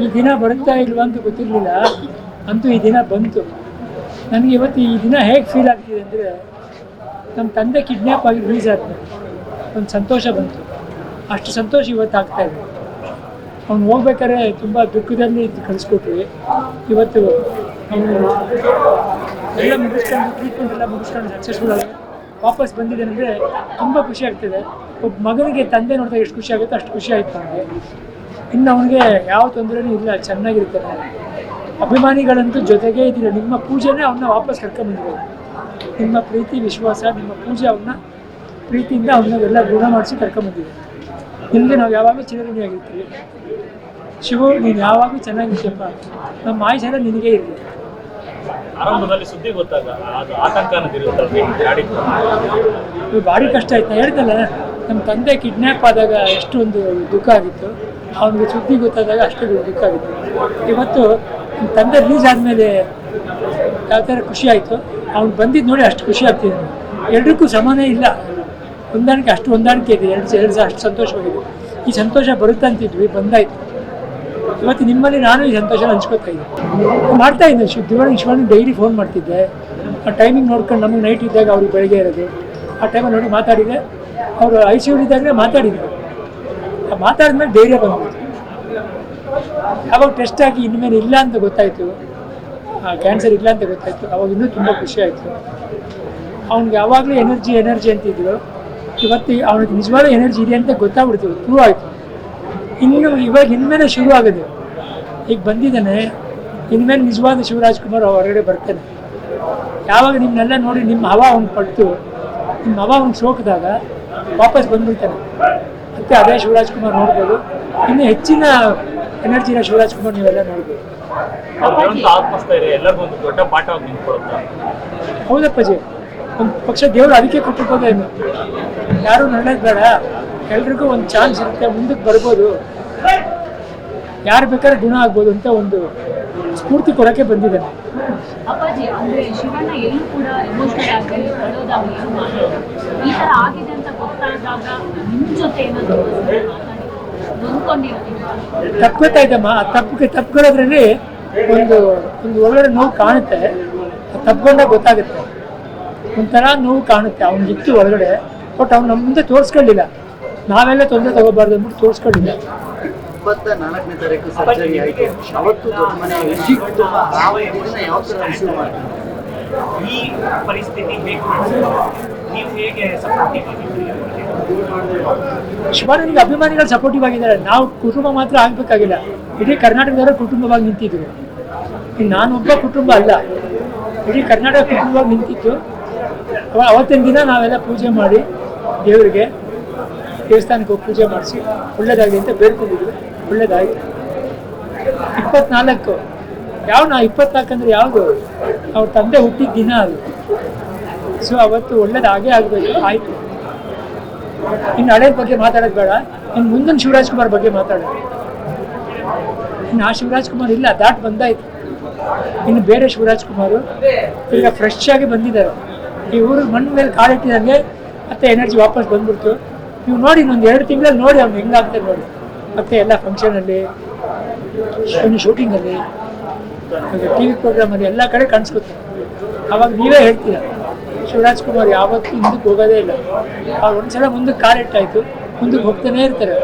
ಈ ದಿನ ಬರುತ್ತಾ ಇಲ್ವಾ ಅಂತ ಗೊತ್ತಿರಲಿಲ್ಲ, ಅಂತೂ ಈ ದಿನ ಬಂತು. ನನಗೆ ಇವತ್ತು ಈ ದಿನ ಹೇಗೆ ಫೀಲ್ ಆಗ್ತಿದೆ ಅಂದರೆ, ನಮ್ಮ ತಂದೆ ಕಿಡ್ನ್ಯಾಪ್ ಆಗಿ ರಿಲೀಸ್ ಆದಮೇಲೆ ಒಂದು ಸಂತೋಷ ಬಂತು. ಅಷ್ಟು ಸಂತೋಷ ಇವತ್ತು ಆಗ್ತಾಯಿದೆ. ಅವ್ನು ಹೋಗ್ಬೇಕಾದ್ರೆ ತುಂಬ ದುಃಖದಲ್ಲಿ ಕಳಿಸ್ಕೊಟ್ವಿ. ಇವತ್ತು ಅವನು ಎಲ್ಲ ಮುಗಿಸ್ಕೊಂಡು ಟ್ರೀಟ್ಮೆಂಟ್ ಎಲ್ಲ ಮುಗಿಸ್ಕೊಂಡು ಸಕ್ಸಸ್ಫುಲ್ ಆಗಿ ವಾಪಸ್ ಬಂದಿದ್ದೇನೆಂದರೆ ತುಂಬ ಖುಷಿ ಆಗ್ತಿದೆ. ಒಬ್ಬ ಮಗನಿಗೆ ತಂದೆ ನೋಡಿದಾಗ ಎಷ್ಟು ಖುಷಿ ಆಗುತ್ತೋ ಅಷ್ಟು ಖುಷಿ ಆಯಿತು ಅವನಿಗೆ. ಇನ್ನು ಅವನಿಗೆ ಯಾವ ತೊಂದರೆನೂ ಇಲ್ಲ, ಚೆನ್ನಾಗಿರ್ತಾನೆ. ಅಭಿಮಾನಿಗಳಂತೂ ಜೊತೆಗೇ ಇದ್ದೀರ. ನಿಮ್ಮ ಪೂಜೆನೇ ಅವನ್ನ ವಾಪಸ್ ಕರ್ಕೊಂಬಂದಿದೆ. ನಿಮ್ಮ ಪ್ರೀತಿ ವಿಶ್ವಾಸ, ನಿಮ್ಮ ಪೂಜೆ ಅವನ್ನ ಪ್ರೀತಿಯಿಂದ ಅವನ್ನೆಲ್ಲ ಗುಣ ಮಾಡಿಸಿ ಕರ್ಕೊಂಬಂದಿದೆ. ನಿಮಗೆ ನಾವು ಯಾವಾಗಲೂ ಚಿರಋಣಿಯಾಗಿರ್ತೀವಿ. ಶಿವು, ನೀನು ಯಾವಾಗಲೂ ಚೆನ್ನಾಗಿರ್ತೀಯಪ್ಪ, ನಮ್ಮ ಆಯುಷೆಲ್ಲ ನಿನಗೇ ಇರಲಿ. ಆರಂಭದಲ್ಲಿ ಸುದ್ದಿ ಗೊತ್ತಾಗ ಅದು ಆತಂಕ ಭಾರಿ ಕಷ್ಟ ಆಯ್ತು. ಹೇಳ್ತಲ್ಲ, ನಮ್ಮ ತಂದೆ ಕಿಡ್ನ್ಯಾಪ್ ಆದಾಗ ಎಷ್ಟೊಂದು ದುಃಖ ಆಗಿತ್ತು. ಅವನಿಗೆ ಸುದ್ದಿ ಗೊತ್ತಾದಾಗ ಅಷ್ಟು ದುಃಖ ಆಗಿತ್ತು. ಇವತ್ತು ನಮ್ಮ ತಂದೆ ರಿಲೀಸ್ ಆದಮೇಲೆ ಯಾವ ಥರ ಖುಷಿ ಆಯಿತು, ಅವ್ನು ಬಂದಿದ್ದು ನೋಡಿ ಅಷ್ಟು ಖುಷಿ ಆಗ್ತಿದೆ. ಎರಡಕ್ಕೂ ಸಮಾನೇ ಇಲ್ಲ, ಹೊಂದಾಣಿಕೆ ಅಷ್ಟು ಹೊಂದಾಣಿಕೆ ಇದೆ. ಎರಡು ಅಷ್ಟು ಸಂತೋಷವಾಗಿದೆ. ಈ ಸಂತೋಷ ಬರುತ್ತೆ ಅಂತಿದ್ವಿ, ಬಂದಾಯಿತು. ಇವತ್ತು ನಿಮ್ಮಲ್ಲಿ ನಾನು ಈ ಸಂತೋಷನ ಹಂಚ್ಕೋತಾ ಇದ್ದೆ, ಮಾಡ್ತಾಯಿದ್ದೆ. ಶಿವಣ್ಣ ಡೈಲಿ ಫೋನ್ ಮಾಡ್ತಿದ್ದೆ. ಆ ಟೈಮಿಂಗ್ ನೋಡ್ಕೊಂಡು ನಮಗೆ ನೈಟ್ ಇದ್ದಾಗ ಅವ್ರಿಗೆ ಬೆಳಗ್ಗೆ ಇರೋದು, ಆ ಟೈಮಲ್ಲಿ ನೋಡಿ ಮಾತಾಡಿದೆ. ಅವರು ICU ಇದ್ದಾಗಲೇ ಮಾತಾಡಿದ್ರು. ಆ ಮಾತಾಡಿದ್ಮೇಲೆ ಧೈರ್ಯ ಬಂದ್ಬಿಡ್ತು. ಯಾವಾಗ ಟೆಸ್ಟ್ ಆಗಿ ಇನ್ಮೇಲೆ ಇಲ್ಲ ಅಂತ ಗೊತ್ತಾಯಿತು, ಕ್ಯಾನ್ಸರ್ ಇಲ್ಲ ಅಂತ ಗೊತ್ತಾಯಿತು, ಅವಾಗ ಇನ್ನೂ ತುಂಬ ಖುಷಿ ಆಯಿತು. ಅವ್ನಿಗೆ ಯಾವಾಗಲೂ ಎನರ್ಜಿ ಅಂತಿದ್ರು. ಇವತ್ತು ಅವನಿಗೆ ನಿಜವಾದ ಎನರ್ಜಿ ಇದೆ ಅಂತ ಗೊತ್ತಾಗ್ಬಿಡ್ತು, ಪ್ರೂವ್ ಆಯಿತು. ಇವಾಗ ಇನ್ಮೇಲೆ ಶುರು ಆಗೋದು. ಈಗ ಬಂದಿದ್ದಾನೆ, ಇನ್ಮೇಲೆ ನಿಜವಾದ ಶಿವರಾಜ್ಕುಮಾರ್ ಹೊರಗಡೆ ಬರ್ತಾನೆ. ಯಾವಾಗ ನಿಮ್ಮನ್ನೆಲ್ಲ ನೋಡಿ ನಿಮ್ಮ ಹವಾ ಅವ್ನು ಪಡ್ತು, ನಿಮ್ಮ ಹವಾ ಅವ್ನಿಗೆ ಸೋಕಿದಾಗ ವಾಪಸ್ ಬಂದ್ಬಿಡ್ತಾನೆ. ಮತ್ತು ಅದೇ ಶಿವರಾಜ್ಕುಮಾರ್ ನೋಡ್ಬೋದು. ಇನ್ನು ಹೆಚ್ಚಿನ ಎನರ್ಜಿನ ಶಿವರಾಜ್ಕುಮಾರ್ ನೀವೆಲ್ಲ ನೋಡ್ಬೋದು. ಹೌದಪ್ಪಾಜಿ, ಒಂದು ಪಕ್ಷ ದೇವರು ಅದಕ್ಕೆ ಕೊಟ್ಟಿರ್ಬೋದೇನು. ಯಾರೂ ನಳ್ಳೋದು ಬೇಡ, ಎಲ್ರಿಗೂ ಒಂದು ಚಾನ್ಸ್ ಇರುತ್ತೆ, ಮುಂದಕ್ಕೆ ಬರ್ಬೋದು, ಯಾರು ಬೇಕಾದ್ರೆ ಗುಣ ಆಗ್ಬೋದು ಅಂತ ಒಂದು ಸ್ಫೂರ್ತಿ ಕೊಡೋಕ್ಕೆ ಬಂದಿದ್ದಾನೆ. ಅಪ್ಪಾಜಿ, ಅಂದರೆ ಶಿವಣ್ಣ ಎಲ್ಲೂ ಕೂಡ ಎಮೋಷನಲ್ ಆಗಿ ಅಳೋದಾಗಲಿ ಏನು ಮಾಡೋದು, ಈ ಥರ ಆಗಿದೆ ಅಂತ ಗೊತ್ತಾದಾಗ ನಿಮ್ಮ ಜೊತೆ ಏನಾದರೂ ನೊಂದ್ಕೊಂಡಿರೋದು? ತಪ್ಪಿಗೊತ್ತಾಯ್ತಮ್ಮ. ತಪ್ಪಿಕೊಳ್ಳೋದ್ರಲ್ಲಿ ಒಂದು ಒಳಗಡೆ ನೋವು ಕಾಣುತ್ತೆ. ತಪ್ಪಿಕೊಂಡಾಗ ಗೊತ್ತಾಗುತ್ತೆ, ಒಂಥರ ನೋವು ಕಾಣುತ್ತೆ. ಅವನಿಗಿತ್ತು ಒಳಗಡೆ, ಬಟ್ ಅವ್ನು ನಮ್ಮ ಮುಂದೆ ತೋರಿಸ್ಕೊಳ್ಳಿಲ್ಲ. ನಾವೆಲ್ಲ ತೊಂದರೆ ತಗೋಬಾರ್ದು ಅಂದ್ಬಿಟ್ಟು ತೋರಿಸ್ಕೊಂಡಿಲ್ಲ. 24ನೇ ತಾರೀಕು ಸರ್ಜರಿ ಆಯಿತು. ಅವತ್ತು ದೊಡ್ಡ ಮನೆ ಯಾವ ಥರ ರಿಸೀವ್ ಮಾಡ್ತೀವಿ? ಈ ಪರಿಸ್ಥಿತಿ ನೀವು ಹೇಗೆ ಸಪೋರ್ಟಿವ್ ಆಗಿದ್ದೀರಿ? ಶಿವನಿಗೆ ಅಭಿಮಾನಿಗಳು ಸಪೋರ್ಟಿವ್ ಆಗಿದ್ದಾರೆ. ನಾವು ಕುಟುಂಬ ಮಾತ್ರ ಆಗಬೇಕಾಗಿಲ್ಲ, ಇಡೀ ಕರ್ನಾಟಕದವರು ಕುಟುಂಬವಾಗಿ ನಿಂತಿದ್ರು. ನಾನೊಬ್ಬ ಕುಟುಂಬ ಅಲ್ಲ, ಇಡೀ ಕರ್ನಾಟಕ ಕುಟುಂಬವಾಗಿ ನಿಂತಿತ್ತು. ಅವತ್ತಿನ ದಿನ ನಾವೆಲ್ಲ ಪೂಜೆ ಮಾಡಿ ದೇವರಿಗೆ ದೇವಸ್ಥಾನಕ್ಕೆ ಹೋಗಿ ಪೂಜೆ ಮಾಡಿಸಿ ಒಳ್ಳೇದಾಗಲಿ ಅಂತ ಬೇಡ್ಕೊಂಡಿದ್ವಿ. ಒಳ್ಳೇದಾಯಿತು. 24 24 ಅಂದರೆ ಯಾವುದು? ಅವ್ರ ತಂದೆ ಹುಟ್ಟಿದ ದಿನ ಅದು. ಸೊ ಅವತ್ತು ಒಳ್ಳೇದಾಗೇ ಆಗಬೇಕು, ಆಯಿತು. ಇನ್ನು ಹಳೆ ಬಗ್ಗೆ ಮಾತಾಡೋದು ಬೇಡ, ಇನ್ನು ಮುಂದಿನ ಶಿವರಾಜ್ಕುಮಾರ್ ಬಗ್ಗೆ ಮಾತಾಡೋದು. ಇನ್ನು ಆ ಶಿವರಾಜ್ಕುಮಾರ್ ಇಲ್ಲ, ಬಂದಾಯಿತು. ಇನ್ನು ಬೇರೆ ಶಿವರಾಜ್ಕುಮಾರು ಈಗ ಫ್ರೆಶ್ ಆಗಿ ಬಂದಿದ್ದಾರೆ. ಈ ಊರಿಗೆ ಮಣ್ಣು ಮೇಲೆ ಕಾಲಿಟ್ಟಿದಂಗೆ ಮತ್ತೆ ಎನರ್ಜಿ ವಾಪಸ್ ಬಂದ್ಬಿಡ್ತು. ನೀವು ನೋಡಿ, ಇನ್ನೊಂದು 2 ತಿಂಗಳಲ್ಲಿ ನೋಡಿ ಅವ್ನು ಹೆಂಗಾಗ್ತಾರೆ ನೋಡಿ. ಮತ್ತು ಎಲ್ಲ ಫಂಕ್ಷನಲ್ಲಿ, ಶೂಟಿಂಗಲ್ಲಿ, TV ಪ್ರೋಗ್ರಾಮಲ್ಲಿ ಎಲ್ಲ ಕಡೆ ಕಾಣಿಸ್ಕೊತಾರೆ. ಆವಾಗ ನೀವೇ ಹೇಳ್ತೀರ, ಶಿವರಾಜ್ಕುಮಾರ್ ಯಾವತ್ತೂ ಮುಂದಕ್ಕೆ ಹೋಗೋದೇ ಇಲ್ಲ. ಅವ್ರು ಒಂದ್ಸಲ ಮುಂದಕ್ಕೆ ಕಾಲಿಟ್ಟಾಯಿತು, ಮುಂದಕ್ಕೆ ಹೋಗ್ತಾನೇ ಇರ್ತಾರೆ.